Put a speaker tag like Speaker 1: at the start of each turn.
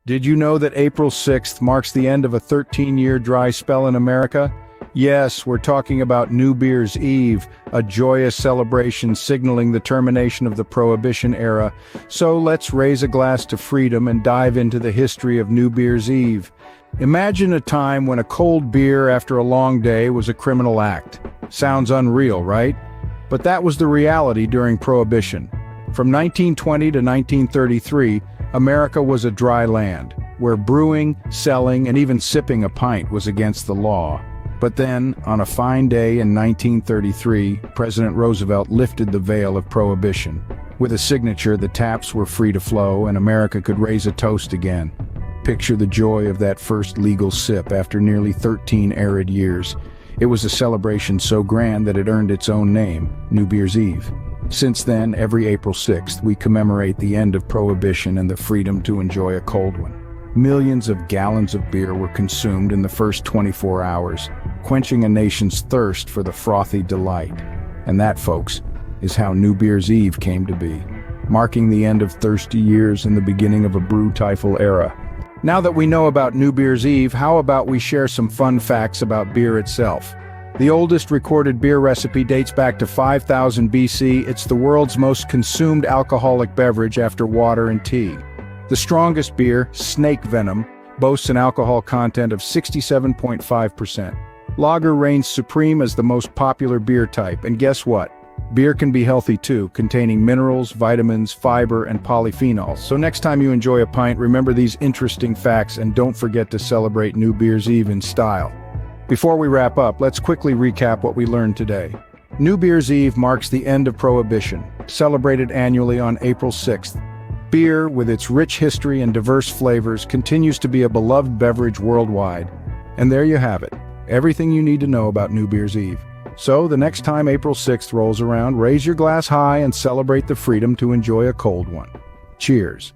Speaker 1: Did you know that April 6th marks the end of a 13-year dry spell in America? Yes, we're talking about New Beer's Eve, a joyous celebration signaling the termination of the Prohibition era. So let's raise a glass to freedom and dive into the history of New Beer's Eve. Imagine a time when a cold beer after a long day was a criminal act. Sounds unreal, right? But that was the reality during Prohibition. From 1920 to 1933, America was a dry land, where brewing, selling, and even sipping a pint was against the law. But then, on a fine day in 1933, President Roosevelt lifted the veil of Prohibition. With a signature, the taps were free to flow and America could raise a toast again. Picture the joy of that first legal sip after nearly 13 arid years. It was a celebration so grand that it earned its own name, New Beer's Eve. Since then, every April 6th, we commemorate the end of Prohibition and the freedom to enjoy a cold one. Millions of gallons of beer were consumed in the first 24 hours, quenching a nation's thirst for the frothy delight. And that, folks, is how New Beer's Eve came to be, marking the end of thirsty years and the beginning of a brew-tiful era. Now that we know about New Beer's Eve, how about we share some fun facts about beer itself? The oldest recorded beer recipe dates back to 5000 BC. It's the world's most consumed alcoholic beverage after water and tea. The strongest beer, snake venom, boasts an alcohol content of 67.5%. Lager reigns supreme as the most popular beer type, and guess what? Beer can be healthy too, containing minerals, vitamins, fiber, and polyphenols. So next time you enjoy a pint, remember these interesting facts and don't forget to celebrate New Beer's Eve in style. Before we wrap up, let's quickly recap what we learned today. New Beer's Eve marks the end of Prohibition, celebrated annually on April 6th. Beer, with its rich history and diverse flavors, continues to be a beloved beverage worldwide. And there you have it, everything you need to know about New Beer's Eve. So, the next time April 6th rolls around, raise your glass high and celebrate the freedom to enjoy a cold one. Cheers.